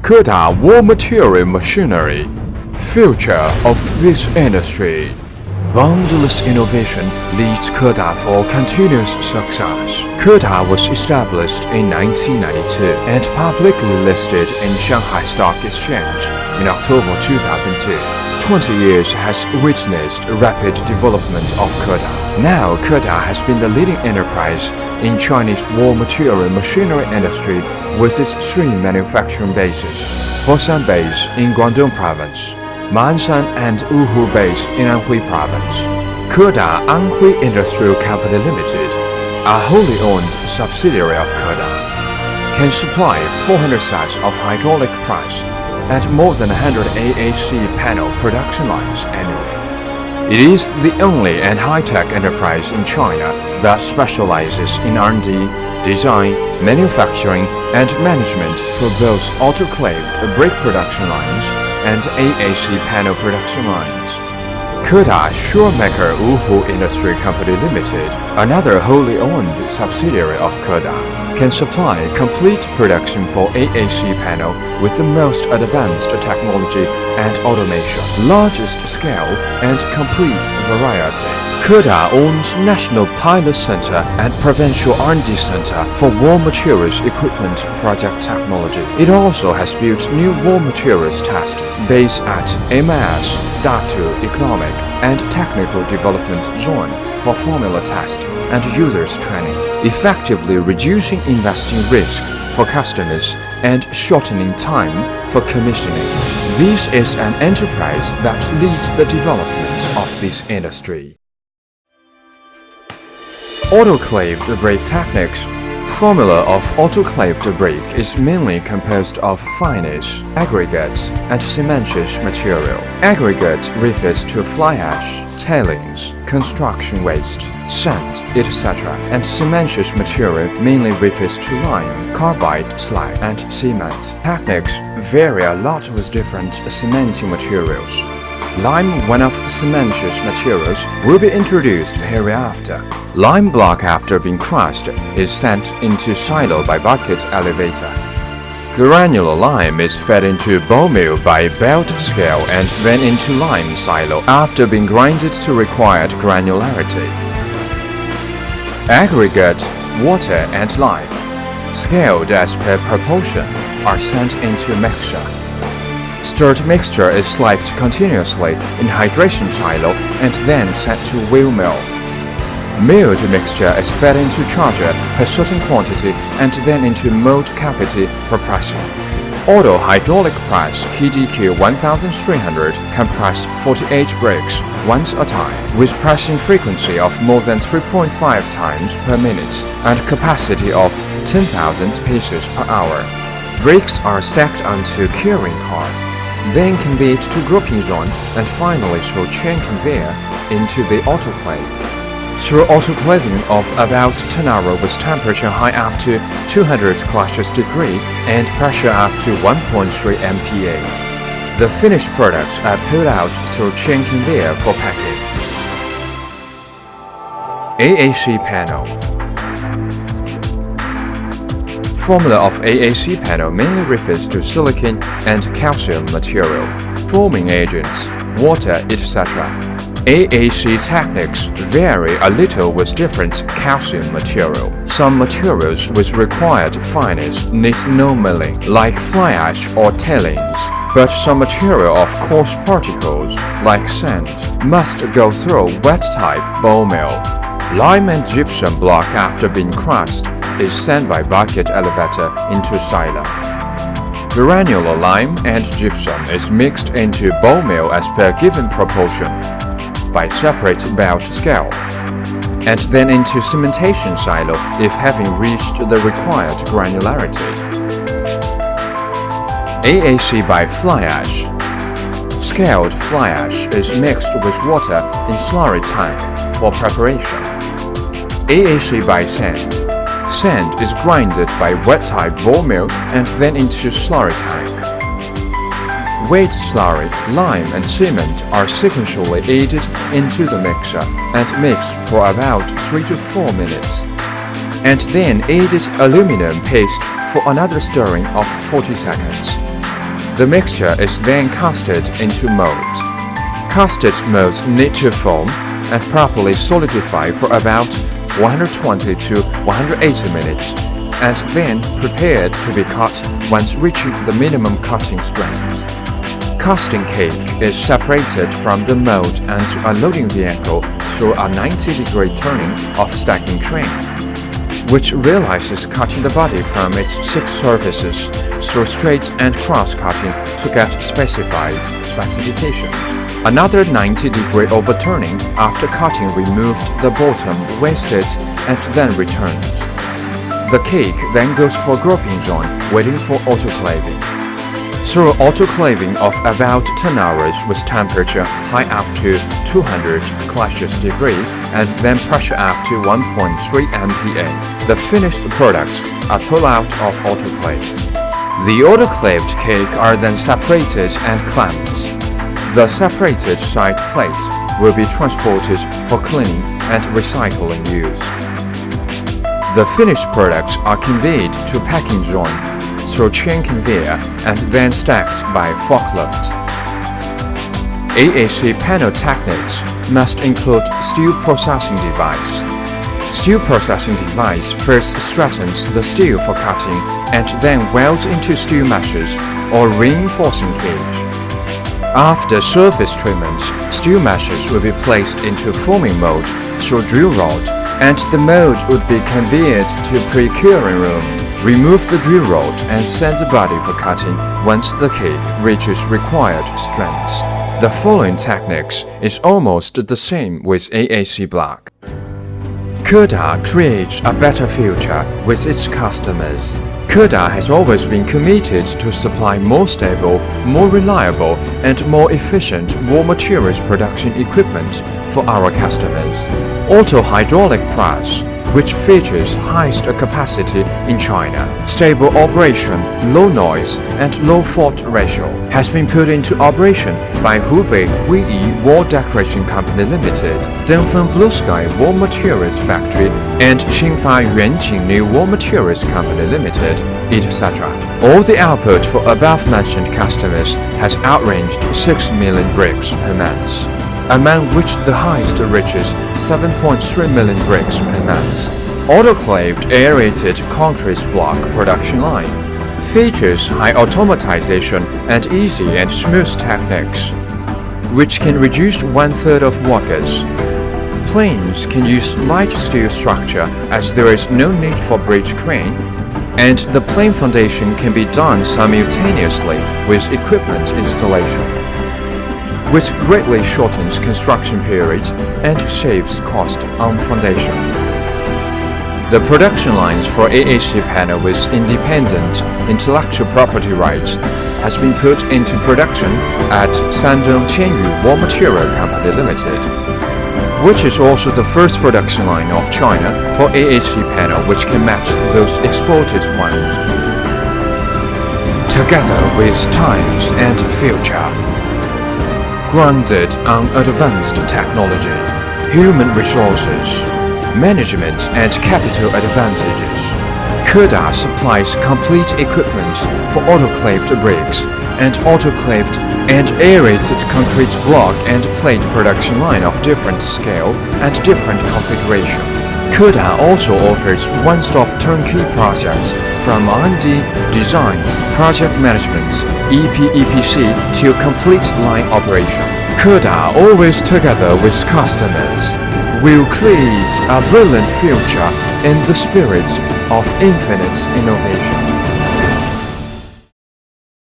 KEDA War Material Machinery. Future of this industry. Boundless innovation leads KEDA for continuous success. KEDA was established in 1992 and publicly listed in Shanghai Stock Exchange in October 2002. 20 years has witnessed rapid development of KEDA. Now, KEDA has been the leading enterprise in Chinese war material machinery industry with its 3 manufacturing bases: Foshan Base in Guangdong Province, Ma'anshan and Wuhu Base in Anhui Province. KEDA Anhui Industrial Company Limited, a wholly owned subsidiary of KEDA, can supply 400 sets of hydraulic press and more than 100 AAC panel production lines annually. It is the only and high-tech enterprise in China that specializes in R&D, design, manufacturing, and management for both autoclaved brake production lines and AAC panel production lines. KEDA-SUREMAKER Wuhu Industry Company Limited, another wholly owned subsidiary of KEDA, can supply complete production for AAC panel with the most advanced technology and automation, largest scale, and complete variety. KEDA owns National Pilot Center and Provincial R&D Center for War Materials Equipment Project Technology. It also has built new war materials test base at MIS, Datu Economic and Technical Development Zone for formula test and users training, effectively reducing investing risk for customers and shortening time for commissioning. This is an enterprise that leads the development of this industry. Autoclaved brake techniques. Formula of autoclaved brake is mainly composed of fines, aggregates, and cementitious material. Aggregate refers to fly ash, tailings, construction waste, sand, etc., and cementitious material mainly refers to lime, carbide, slag, and cement. Techniques vary a lot with different cementing materials. Lime, one of cementitious materials, will be introduced hereafter. Lime block, after being crushed, is sent into silo by bucket elevator. Granular lime is fed into ball mill by belt scale and then into lime silo after being grinded to required granularity. Aggregate, water, and lime, scaled as per proportion, are sent into mixture. Stirred mixture is sliped continuously in hydration silo and then sent to wheel mill. Milled mixture is fed into charger per certain quantity and then into mold cavity for pressing. Auto hydraulic press KDQ 1300 can press 48 brakes once a time with pressing frequency of more than 3.5 times per minute and capacity of 10,000 pieces per hour. Brakes are stacked onto curing car, then conveyed to grouping zone and finally through chain conveyor into the autoclave. Through autoclaving of about 10 hours with temperature high up to 200 Celsius degree and pressure up to 1.3 MPa. The finished products are pulled out through chain conveyor for packing. AAC panel. Formula of AAC panel mainly refers to silicon and calcium material, forming agents, water, etc. AAC techniques vary a little with different calcium material. Some materials with required fineness need no milling, like fly ash or tailings, but some material of coarse particles, like sand, must go through wet-type ball mill. Lime and gypsum block, after being crushed, is sent by bucket elevator into silo. Granular lime and gypsum is mixed into ball mill as per given proportion by separate belt scale, and then into cementation silo if having reached the required granularity. AAC by fly ash. Scaled fly ash is mixed with water in slurry tank for preparation. AAC by sand. Sand is grinded by wet-type ball mill and then into slurry tank. Wet slurry, lime, and cement are sequentially added into the mixer and mixed for about 3 to 4 minutes, and then added aluminum paste for another stirring of 40 seconds. The mixture is then casted into molds. Casted molds need to form and properly solidify for about 120 to 180 minutes, and then prepared to be cut once reaching the minimum cutting strength. Casting cake is separated from the mold and a loading vehicle through a 90-degree turning of stacking crane, which realizes cutting the body from its 6 surfaces through straight and cross-cutting to get specified specifications. Another 90-degree overturning after cutting removed the bottom, wasted, and then returned. The cake then goes for groping zone, waiting for autoclaving. Through autoclaving of about 10 hours with temperature high up to 200 Celsius degree and then pressure up to 1.3 MPa, the finished products are pulled out of autoclave. The autoclaved cake are then separated and clamped. The separated side plates will be transported for cleaning and recycling use. The finished products are conveyed to packing zone through chain conveyor and then stacked by forklift. AAC panel techniques must include steel processing device. Steel processing device first straightens the steel for cutting and then welds into steel meshes or reinforcing cage. After surface treatment, steel meshes will be placed into forming mold through drill rod, and the mold would be conveyed to pre-curing room. Remove the drill rod and send the body for cutting once the cake reaches required strength. The following techniques is almost the same with AAC block. KEDA creates a better future with its customers. KEDA has always been committed to supply more stable, more reliable, and more efficient raw materials production equipment for our customers. Auto hydraulic press, which features highest capacity in China, stable operation, low noise, and low fault ratio, has been put into operation by Hubei Weiyi Wall Decoration Company Limited, Dongfeng Blue Sky Wall Materials Factory, and Xinfa Yuanjing New Wall Materials Company Limited, etc. All the output for above-mentioned customers has outranged 6 million bricks per month, among which the highest reaches 7.3 million bricks per month. Autoclaved aerated concrete block production line features high automatization and easy and smooth techniques, which can reduce 1/3 of workers. Planes can use light steel structure as there is no need for bridge crane, and the plane foundation can be done simultaneously with equipment installation, which greatly shortens construction period and saves cost on foundation. The production lines for AAC panel with independent intellectual property rights has been put into production at Shandong Tianyu Wall Material Company Limited, which is also the first production line of China for AAC panel which can match those exported ones. Together with times and future. Grounded on advanced technology, human resources, management and capital advantages, KEDA supplies complete equipment for autoclaved bricks and autoclaved and aerated concrete block and plate production line of different scale and different configuration. KEDA also offers one-stop turnkey projects from R&D, design, project management, EPC to complete line operation. KEDA, always together with customers, will create a brilliant future in the spirit of infinite innovation.